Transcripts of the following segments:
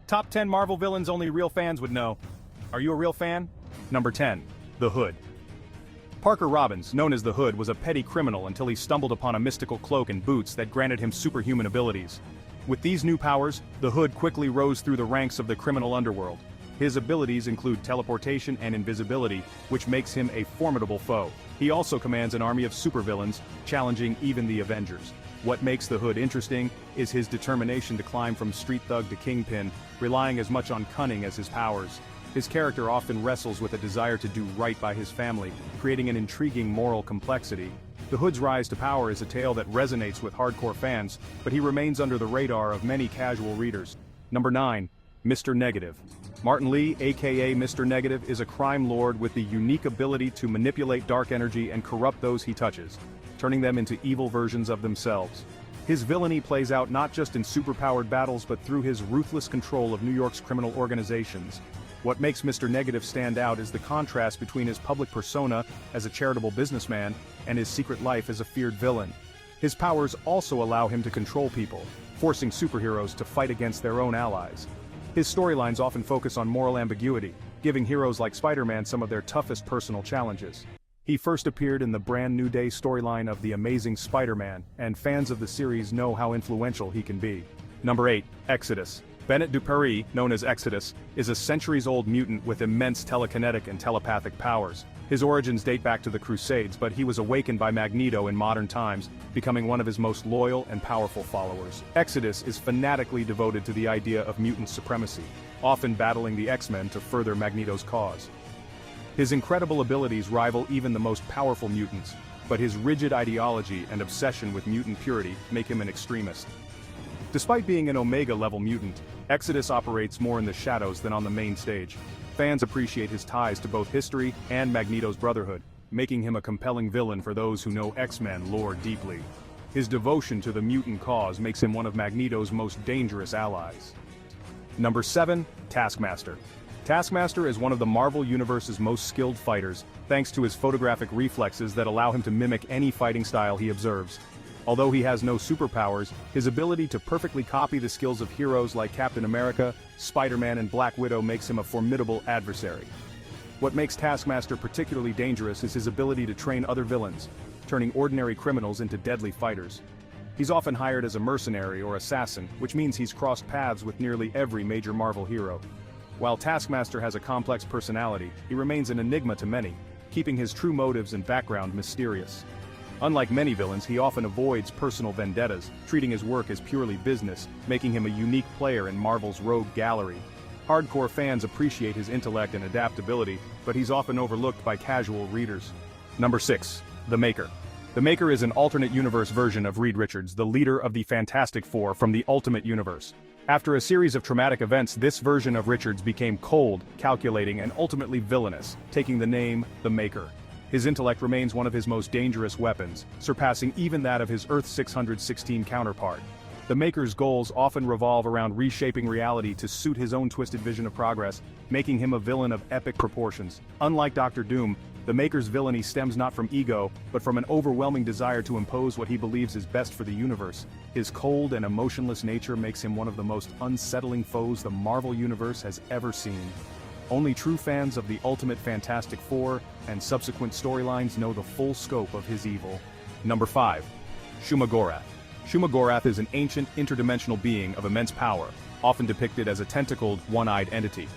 Top 10 Marvel villains only real fans would know. Are you a real fan? Number 10. The Hood. Parker Robbins, known as the Hood, was a petty criminal until he stumbled upon a mystical cloak and boots that granted him superhuman abilities. With these new powers, the Hood quickly rose through the ranks of the criminal underworld. His abilities include teleportation and invisibility, which makes him a formidable foe. He also commands an army of supervillains, challenging even the Avengers. What makes the Hood interesting is his determination to climb from street thug to kingpin, relying as much on cunning as his powers. His character often wrestles with a desire to do right by his family, creating an intriguing moral complexity. The Hood's rise to power is a tale that resonates with hardcore fans, but he remains under the radar of many casual readers. Number 9. Mr. Negative. Martin Lee, aka Mr. Negative, is a crime lord with the unique ability to manipulate dark energy and corrupt those he touches, turning them into evil versions of themselves. His villainy plays out not just in superpowered battles but through his ruthless control of New York's criminal organizations. What makes Mr. Negative stand out is the contrast between his public persona as a charitable businessman and his secret life as a feared villain. His powers also allow him to control people, forcing superheroes to fight against their own allies. His storylines often focus on moral ambiguity, giving heroes like Spider-Man some of their toughest personal challenges. He first appeared in the Brand New Day storyline of The Amazing Spider-Man, and fans of the series know how influential he can be. Number 8. Exodus. Bennett Duperry, known as Exodus, is a centuries-old mutant with immense telekinetic and telepathic powers. His origins date back to the Crusades, but he was awakened by Magneto in modern times, becoming one of his most loyal and powerful followers. Exodus is fanatically devoted to the idea of mutant supremacy, often battling the X-Men to further Magneto's cause. His incredible abilities rival even the most powerful mutants, but his rigid ideology and obsession with mutant purity make him an extremist. Despite being an Omega-level mutant, Exodus operates more in the shadows than on the main stage. Fans appreciate his ties to both history and Magneto's Brotherhood, making him a compelling villain for those who know X-Men lore deeply. His devotion to the mutant cause makes him one of Magneto's most dangerous allies. Number 7. Taskmaster. Taskmaster is one of the Marvel Universe's most skilled fighters, thanks to his photographic reflexes that allow him to mimic any fighting style he observes. Although he has no superpowers, his ability to perfectly copy the skills of heroes like Captain America, Spider-Man and Black Widow makes him a formidable adversary. What makes Taskmaster particularly dangerous is his ability to train other villains, turning ordinary criminals into deadly fighters. He's often hired as a mercenary or assassin, which means he's crossed paths with nearly every major Marvel hero. While Taskmaster has a complex personality, he remains an enigma to many, keeping his true motives and background mysterious. Unlike many villains, he often avoids personal vendettas, treating his work as purely business, making him a unique player in Marvel's rogue gallery. Hardcore fans appreciate his intellect and adaptability, but he's often overlooked by casual readers. Number 6. The Maker. The Maker is an alternate universe version of Reed Richards, the leader of the Fantastic Four from the Ultimate Universe. After a series of traumatic events, this version of Richards became cold, calculating, and ultimately villainous, taking the name The Maker. His intellect remains one of his most dangerous weapons, surpassing even that of his Earth-616 counterpart. The Maker's goals often revolve around reshaping reality to suit his own twisted vision of progress, making him a villain of epic proportions. Unlike Doctor Doom, the Maker's villainy stems not from ego, but from an overwhelming desire to impose what he believes is best for the universe. His cold and emotionless nature makes him one of the most unsettling foes the Marvel Universe has ever seen. Only true fans of the Ultimate Fantastic Four and subsequent storylines know the full scope of his evil. Number 5. Schuma Gorath. Schuma Gorath is an ancient, interdimensional being of immense power, often depicted as a tentacled, one-eyed entity.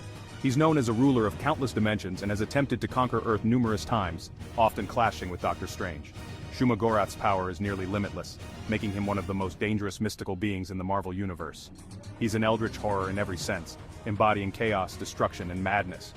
He's known as a ruler of countless dimensions and has attempted to conquer Earth numerous times, often clashing with Doctor Strange. Schuma Gorath's power is nearly limitless, making him one of the most dangerous mystical beings in the Marvel Universe. He's an eldritch horror in every sense, embodying chaos, destruction, and madness.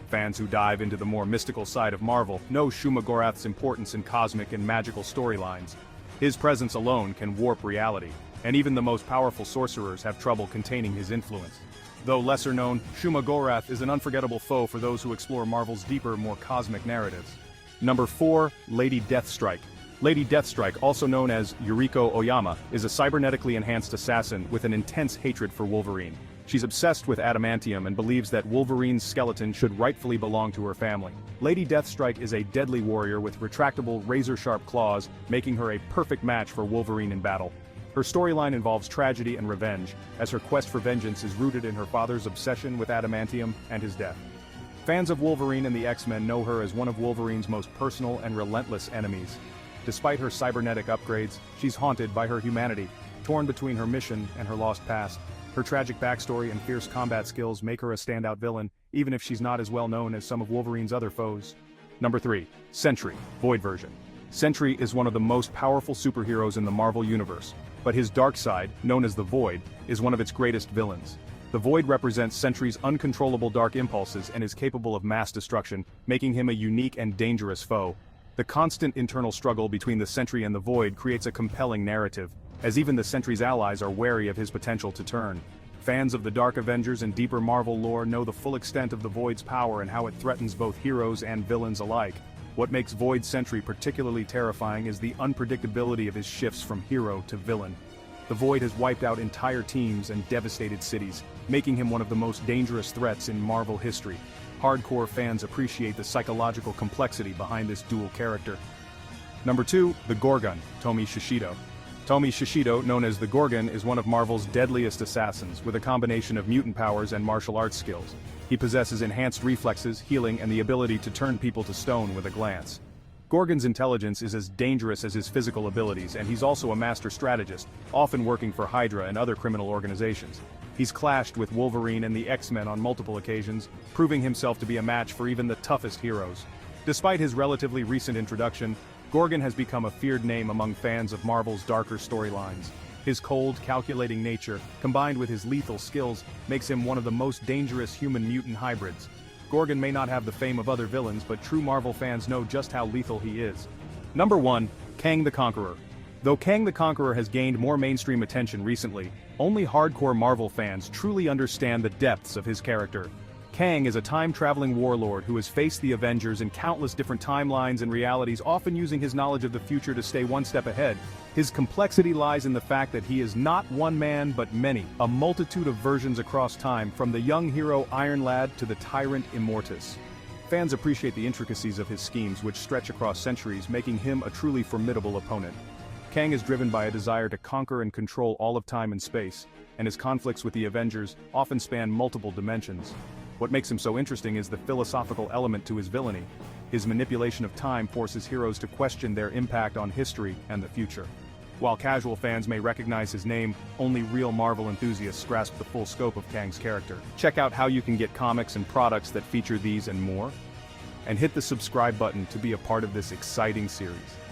Fans who dive into the more mystical side of Marvel know Schuma Gorath's importance in cosmic and magical storylines. His presence alone can warp reality, and even the most powerful sorcerers have trouble containing his influence. Though lesser known, Schuma Gorath is an unforgettable foe for those who explore Marvel's deeper, more cosmic narratives. Number 4. Lady Deathstrike. Lady Deathstrike, also known as Yuriko Oyama, is a cybernetically enhanced assassin with an intense hatred for Wolverine. She's obsessed with adamantium and believes that Wolverine's skeleton should rightfully belong to her family. Lady Deathstrike is a deadly warrior with retractable, razor-sharp claws, making her a perfect match for Wolverine in battle. Her storyline involves tragedy and revenge, as her quest for vengeance is rooted in her father's obsession with adamantium and his death. Fans of Wolverine and the X-Men know her as one of Wolverine's most personal and relentless enemies. Despite her cybernetic upgrades, she's haunted by her humanity, torn between her mission and her lost past. Her tragic backstory and fierce combat skills make her a standout villain, even if she's not as well known as some of Wolverine's other foes. Number 3. Sentry, Void version. Sentry is one of the most powerful superheroes in the Marvel Universe, but his dark side, known as the Void, is one of its greatest villains. The Void represents Sentry's uncontrollable dark impulses and is capable of mass destruction, making him a unique and dangerous foe. The constant internal struggle between the Sentry and the Void creates a compelling narrative, as even the Sentry's allies are wary of his potential to turn. Fans of the Dark Avengers and deeper Marvel lore know the full extent of the Void's power and how it threatens both heroes and villains alike. What makes Void Sentry particularly terrifying is the unpredictability of his shifts from hero to villain. The Void has wiped out entire teams and devastated cities, making him one of the most dangerous threats in Marvel history. Hardcore fans appreciate the psychological complexity behind this dual character. Number 2, the Gorgon, Tomi Shishido. Tomi Shishido, known as the Gorgon, is one of Marvel's deadliest assassins, with a combination of mutant powers and martial arts skills. He possesses enhanced reflexes, healing, and the ability to turn people to stone with a glance. Gorgon's intelligence is as dangerous as his physical abilities, and he's also a master strategist, often working for Hydra and other criminal organizations. He's clashed with Wolverine and the X-Men on multiple occasions, proving himself to be a match for even the toughest heroes. Despite his relatively recent introduction, Gorgon has become a feared name among fans of Marvel's darker storylines. His cold, calculating nature, combined with his lethal skills, makes him one of the most dangerous human-mutant hybrids. Gorgon may not have the fame of other villains, but true Marvel fans know just how lethal he is. Number 1, Kang the Conqueror. Though Kang the Conqueror has gained more mainstream attention recently, only hardcore Marvel fans truly understand the depths of his character. Kang is a time-traveling warlord who has faced the Avengers in countless different timelines and realities, often using his knowledge of the future to stay one step ahead. His complexity lies in the fact that he is not one man but many, a multitude of versions across time, from the young hero Iron Lad to the tyrant Immortus. Fans appreciate the intricacies of his schemes, which stretch across centuries, making him a truly formidable opponent. Kang is driven by a desire to conquer and control all of time and space, and his conflicts with the Avengers often span multiple dimensions. What makes him so interesting is the philosophical element to his villainy. His manipulation of time forces heroes to question their impact on history and the future. While casual fans may recognize his name, only real Marvel enthusiasts grasp the full scope of Kang's character. Check out how you can get comics and products that feature these and more, and hit the subscribe button to be a part of this exciting series.